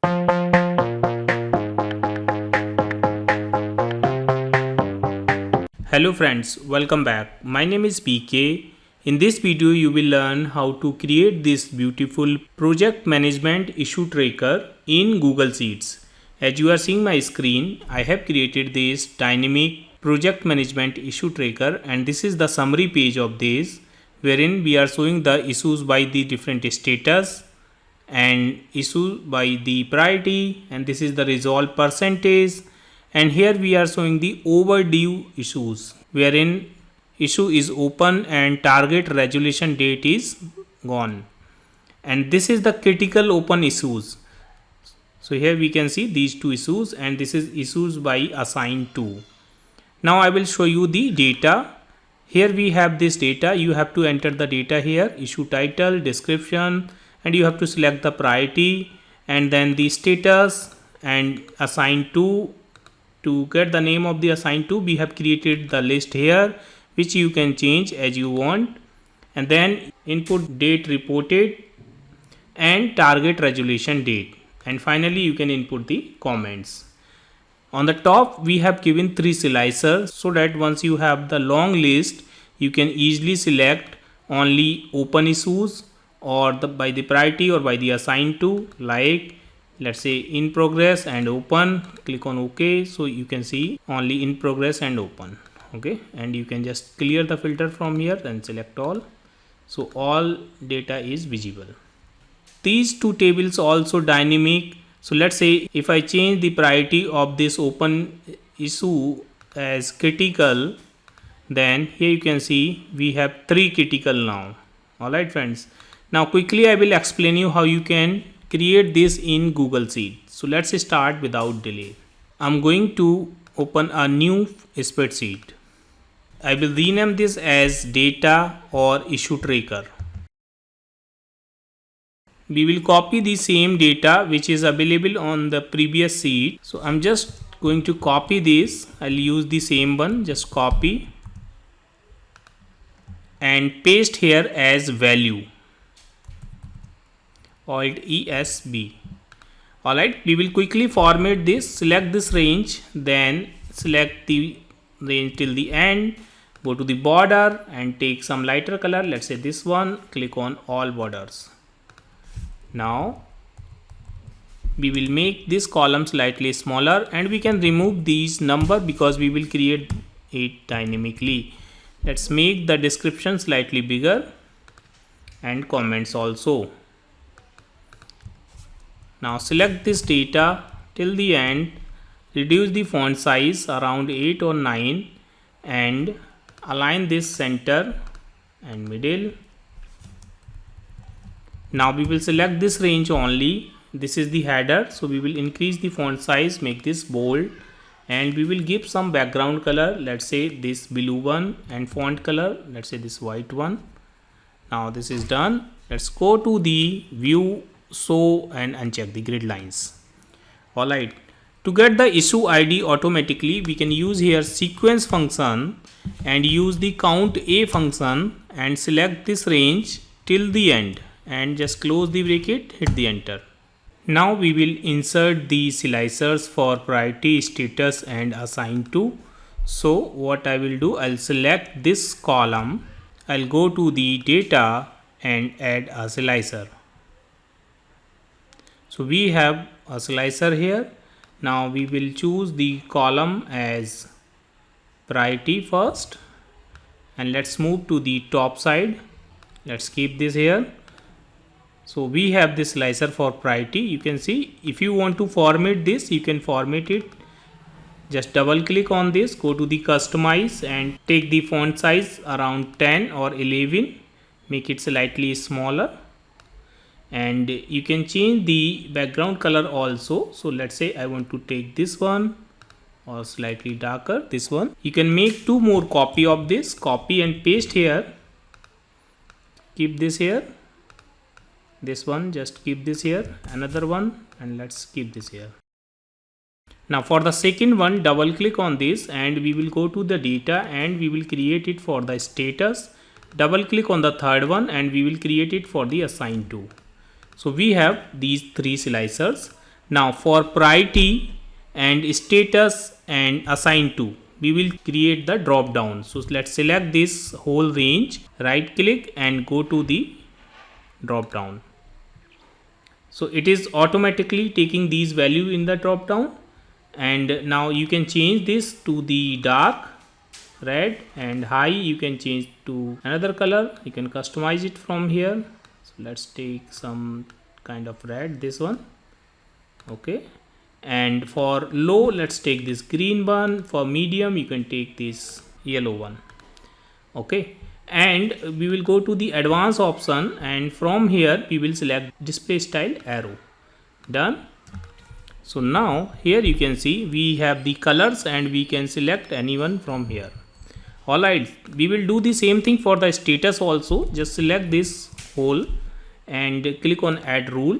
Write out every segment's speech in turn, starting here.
Hello friends, welcome back. My name is PK. In this video you will learn how to create this beautiful project management issue tracker in Google Sheets. As you are seeing my screen, I have created this dynamic project management issue tracker, and this is the summary page of this, wherein we are showing the issues by the different status and issue by the priority, and this is the resolve percentage, and here we are showing the overdue issues, wherein issue is open and target resolution date is gone, and this is the critical open issues. So here we can see these two issues, and this is issues by assigned to. Now I will show you the data. Here we have this data. You have to enter the data here, issue title, description, and you have to select the priority and then the status and assigned to. To get the name of the assigned to, we have created the list here, which you can change as you want, and then input date reported and target resolution date, and finally you can input the comments. On the top we have given 3 slicers, so that once you have the long list you can easily select only open issues or by the priority or by the assigned to, like let's say in progress and open. Click on OK, so you can see only in progress and open. Okay, and you can just clear the filter from here and select all, so all data is visible. These two tables also dynamic. So let's say if I change the priority of this open issue as critical, then here you can see we have 3 critical now. Alright friends, now quickly I will explain you how you can create this in Google Sheet. So let's start without delay. I'm going to open a new spreadsheet. I will rename this as data or issue tracker. We will copy the same data which is available on the previous sheet. So I'm just going to copy this. I'll use the same one, just copy and paste here as value. Alt ESB. Alright, we will quickly format this. Select this range, then select the range till the end, go to the border and take some lighter color, let's say this one. Click on all borders. Now we will make this column slightly smaller, and we can remove these number because we will create it dynamically. Let's make the description slightly bigger and comments also. Now select this data till the end, reduce the font size around 8 or 9 and align this center and middle. Now we will select this range only. This is the header, so we will increase the font size, make this bold, and we will give some background color, let's say this blue one, and font color, let's say this white one. Now this is done. Let's go to the view, show, and uncheck the grid lines. Alright, to get the issue ID automatically, we can use here sequence function and use the count a function and select this range till the end and just close the bracket, hit the enter. Now we will insert the slicers for priority, status, and assigned to. So what I will do, I'll select this column, I'll go to the data and add a slicer. So we have a slicer here. Now we will choose the column as priority first, and let's move to the top side. Let's keep this here. So we have this slicer for priority. You can see if you want to format this, you can format it. Just double click on this, go to the customize and take the font size around 10 or 11, make it slightly smaller, and you can change the background color also. So let's say I want to take this one or slightly darker, this one. You can make 2 more copy of this, copy and paste here, keep this here, this one just keep this here, another one, and let's keep this here. Now for the second one, double click on this and we will go to the data and we will create it for the status. Double click on the third one and we will create it for the assigned to. So we have these 3 slicers. Now for priority and status and assign to, we will create the drop down. So let's select this whole range, right click and go to the drop down. So it is automatically taking these value in the drop down, and now you can change this to the dark red, and high you can change to another color. You can customize it from here. So let's take some kind of red, this one. Okay, and for low let's take this green one. For medium you can take this yellow one. Okay, and we will go to the advanced option, and from here we will select display style arrow. Done. So now here you can see we have the colors and we can select anyone from here. Alright, we will do the same thing for the status also. Just select this whole and click on add rule,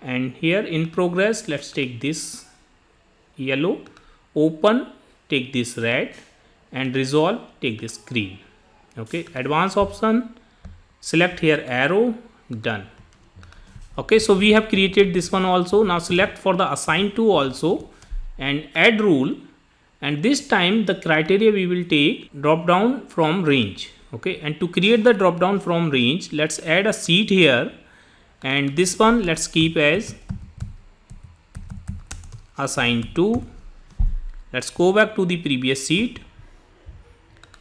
and here in progress let's take this yellow, open take this red, and resolve take this green. Okay, advanced option, select here arrow. Done. Okay, so we have created this one also. Now select for the assign to also and add rule, and this time the criteria we will take drop down from range. Okay, and to create the drop down from range, let's add a seat here, and this one let's keep as assign to. Let's go back to the previous sheet.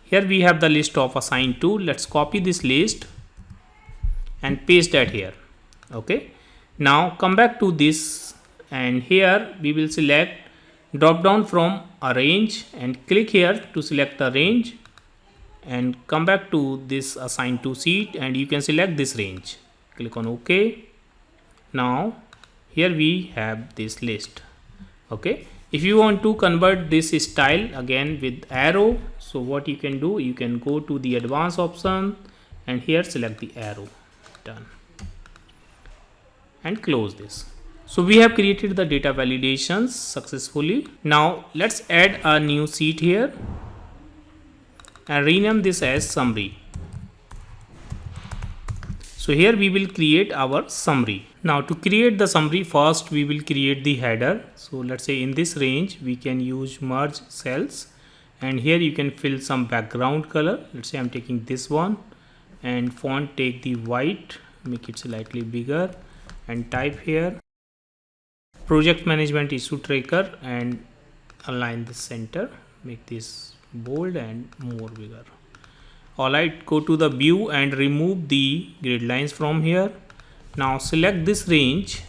Here we have the list of assign to. Let's copy this list and paste that here. Okay, now come back to this, and here we will select drop down from a range and click here to select the range, and come back to this assign to sheet and you can select this range. Click on OK. Now here we have this list. Okay, if you want to convert this style again with arrow, so what you can do, you can go to the advanced option and here select the arrow. Done. And close this. So we have created the data validations successfully. Now let's add a new sheet here and rename this as summary. So here we will create our summary. Now to create the summary, first we will create the header. So let's say in this range we can use merge cells, and here you can fill some background color. Let's say I'm taking this one, and font take the white, make it slightly bigger, and type here project management issue tracker and align the center, make this bold and more bigger. Alright, go to the view and remove the grid lines from here. Now select this range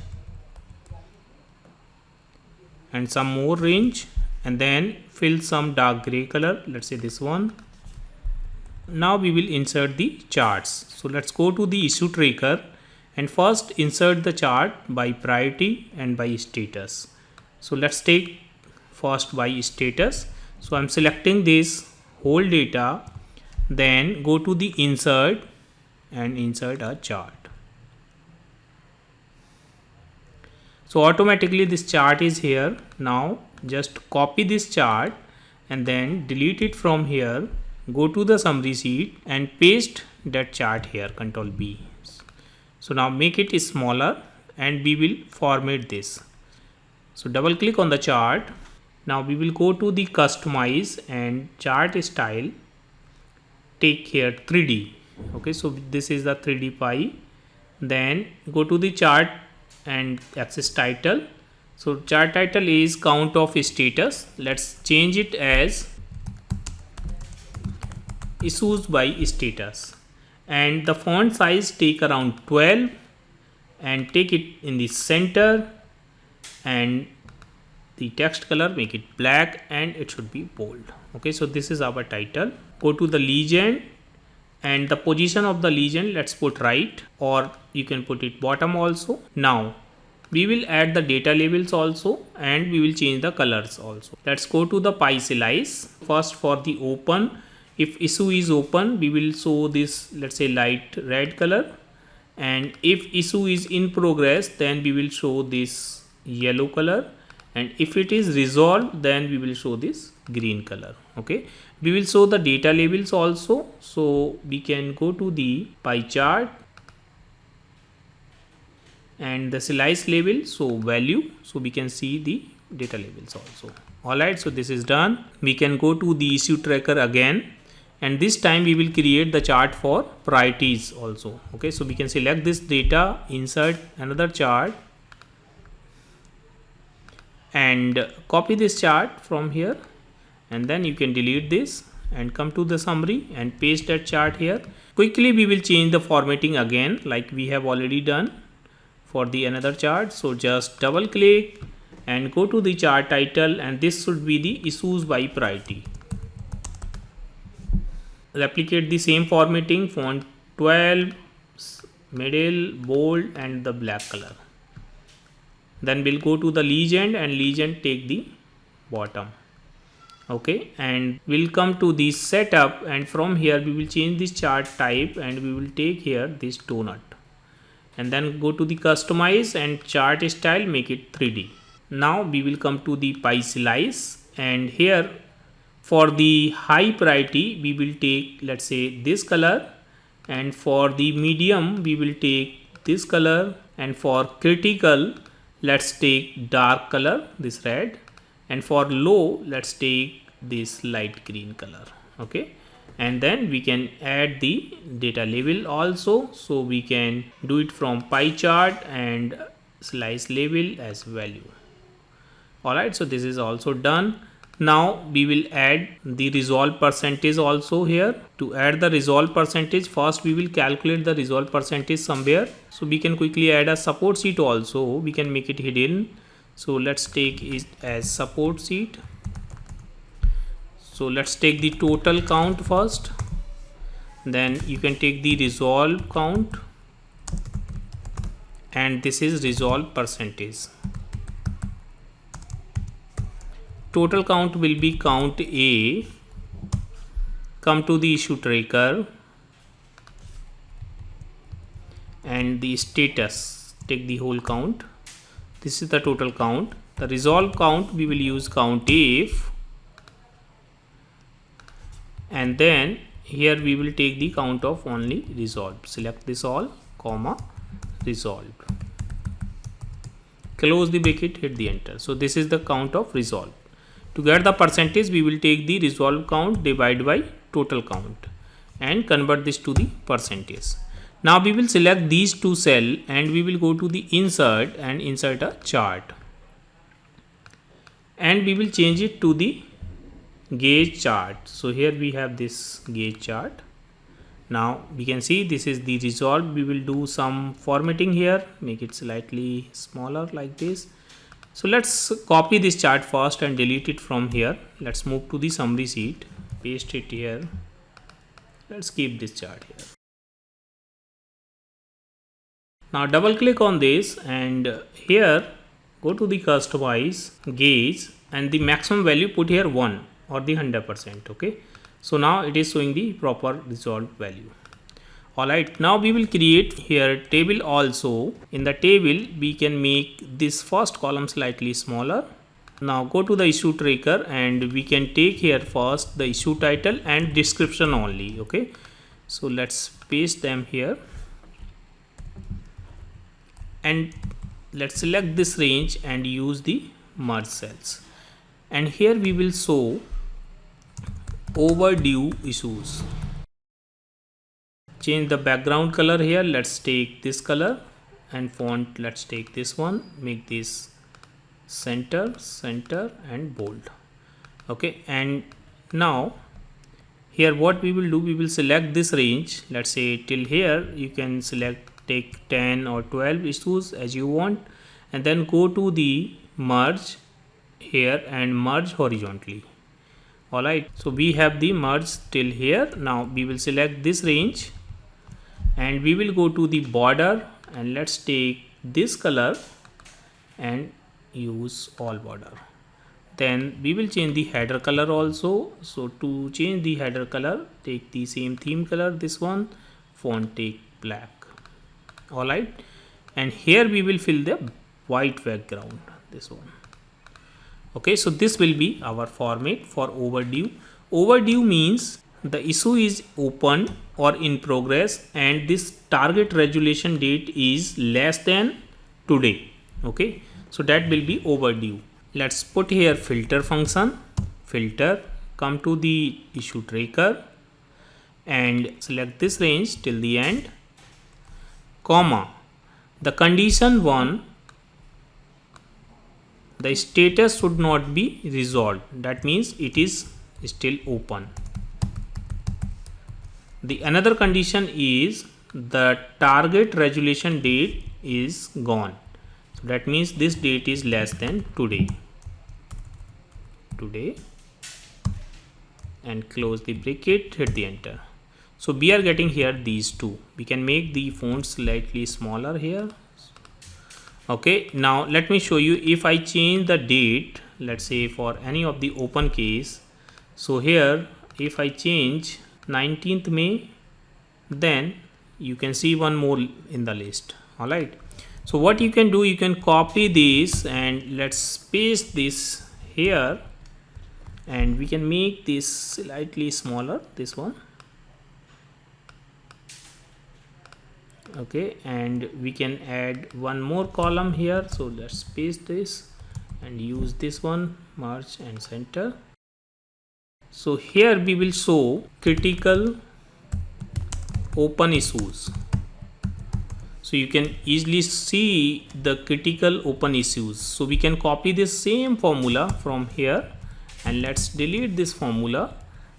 and some more range, and then fill some dark gray color, let's say this one. Now we will insert the charts. So let's go to the issue tracker and first insert the chart by priority and by status. So let's take first by status. So I'm selecting this whole data, then go to the insert and insert a chart. So automatically this chart is here. Now just copy this chart and then delete it from here, go to the summary sheet and paste that chart here, Ctrl B. So now make it smaller and we will format this. So double click on the chart. Now we will go to the customize and chart style, take here 3D. Okay, so this is the 3D pie. Then go to the chart and access title. So chart title is count of status. Let's change it as issues by status, and the font size take around 12 and take it in the center, and the text color make it black and it should be bold. Okay, so this is our title. Go to the legend and the position of the legend let's put right, or you can put it bottom also. Now we will add the data labels also and we will change the colors also. Let's go to the pie slice. First for the open, if issue is open we will show this, let's say light red color, and if issue is in progress then we will show this yellow color, and if it is resolved then we will show this green color. Okay, we will show the data labels also. So we can go to the pie chart and the slice label, so value, so we can see the data labels also. Alright, so this is done. We can go to the issue tracker again, and this time we will create the chart for priorities also. Okay, so we can select this data, insert another chart, and copy this chart from here, and then you can delete this and come to the summary and paste that chart here. Quickly we will change the formatting again like we have already done for the another chart. So just double click and go to the chart title, and this should be the issues by priority. Replicate the same formatting, font 12, middle, bold, and the black color. Then we'll go to the legend, and legend take the bottom. Okay, and we'll come to the setup, and from here we will change this chart type, and we will take here this donut, and then go to the customize and chart style, make it 3D. Now we will come to the pie slice, and here for the high priority we will take, let's say, this color, and for the medium we will take this color, and for critical let's take dark color, this red, and for low let's take this light green color. Okay, and then we can add the data label also, so we can do it from pie chart and slice label as value. Alright, so this is also done. Now we will add the resolve percentage also here. To add the resolve percentage, first we will calculate the resolve percentage somewhere, so we can quickly add a support sheet also. We can make it hidden, so let's take it as support sheet. So let's take the total count first, then you can take the resolve count, and this is resolve percentage. Total count will be count A. Come to the issue tracker and the status, take the whole count. This is the total count. The resolve count we will use count if, and then here we will take the count of only resolved. Select this all, comma, resolved. Close the bracket, hit the enter. So this is the count of resolved. To get the percentage, we will take the resolve count divided by total count and convert this to the percentage. Now we will select these two cells, and we will go to the insert and insert a chart, and we will change it to the gauge chart. So here we have this gauge chart. Now we can see this is the resolve. We will do some formatting here, make it slightly smaller like this. So let's copy this chart first and delete it from here. Let's move to the summary sheet, paste it here. Let's keep this chart here. Now double click on this, and here go to the customize gauge, and the maximum value put here 1 or the 100%. Okay, so now it is showing the proper resolved value. Alright, now we will create here table also. In the table we can make this first column slightly smaller. Now go to the issue tracker, and we can take here first the issue title and description only. Okay, so let's paste them here, and let's select this range and use the merge cells, and here we will show overdue issues. Change the background color here. Let's take this color, and font let's take this one, make this center and bold. Okay, and now here what we will do, we will select this range, let's say till here. You can select, take 10 or 12 issues as you want, and then go to the merge here and merge horizontally. Alright, so we have the merge till here. Now we will select this range, and we will go to the border, and let's take this color and use all border. Then we will change the header color also. So to change the header color, take the same theme color, this one, font take black. Alright, and here we will fill the white background, this one. Okay, so this will be our format for overdue. Overdue means the issue is open or in progress, and this target resolution date is less than today. Okay, so that will be overdue. Let's put here filter function, filter, come to the issue tracker and select this range till the end, comma, the condition 1, the status should not be resolved, that means it is still open. The another condition is the target resolution date is gone, so that means this date is less than today, and close the bracket, hit the enter. So we are getting here these two. We can make the font slightly smaller here. Okay, now let me show you. If I change the date, let's say for any of the open case, so here if I change 19th May, then you can see one more in the list. All right, so what you can do, you can copy this and let's paste this here, and we can make this slightly smaller, this one. Okay, and we can add one more column here, so let's paste this and use this one, merge and center. So here we will show critical open issues, so you can easily see the critical open issues. So we can copy this same formula from here and let's delete this formula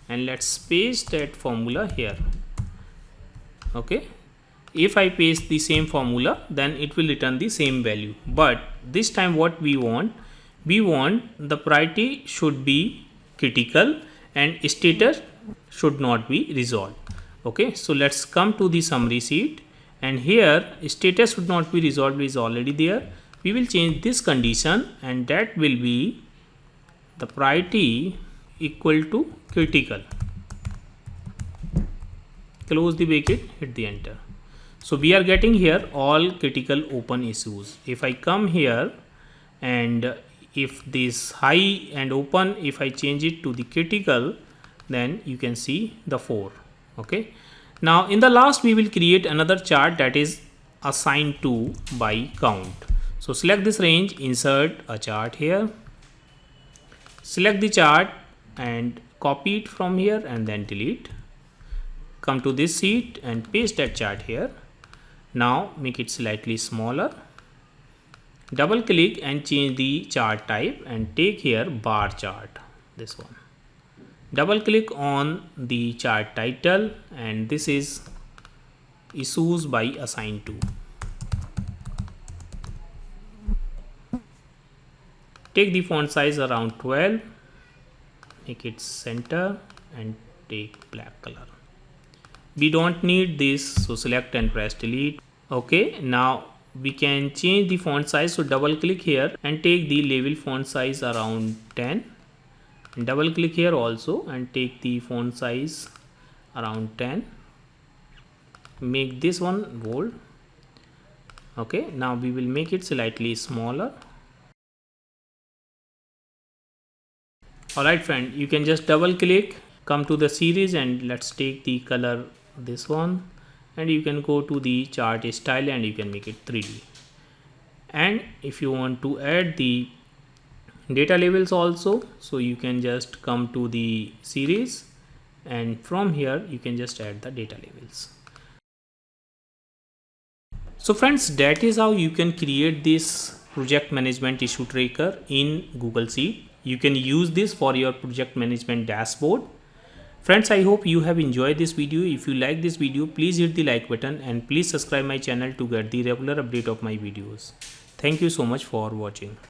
and let's paste that formula here. Okay, if I paste the same formula, then it will return the same value, but this time what we want the priority should be critical and status should not be resolved. Okay, so let's come to the summary sheet, and here status should not be resolved is already there. We will change this condition and that will be the priority equal to critical, close the bracket, hit the enter. So we are getting here all critical open issues. If I come here and if this high and open, if I change it to the critical, then you can see the 4. Okay, now in the last we will create another chart, that is assign to by count. So select this range, insert a chart here, select the chart and copy it from here and then delete. Come to this sheet and paste that chart here. Now make it slightly smaller, double click and change the chart type and take here bar chart, this one. Double click on the chart title and this is issues by assign to. Take the font size around 12, make it center and take black color. We don't need this, so select and press delete. Okay, now we can change the font size, so double click here and take the label font size around 10, and double click here also and take the font size around 10, make this one bold. Okay, now we will make it slightly smaller. Alright friend, you can just double click, come to the series and let's take the color this one, and you can go to the chart style and you can make it 3D. And if you want to add the data labels also, so you can just come to the series and from here you can just add the data labels. So friends, that is how you can create this project management issue tracker in Google Sheet. You can use this for your project management dashboard. Friends, I hope you have enjoyed this video. If you like this video, please hit the like button and please subscribe my channel to get the regular update of my videos. Thank you so much for watching.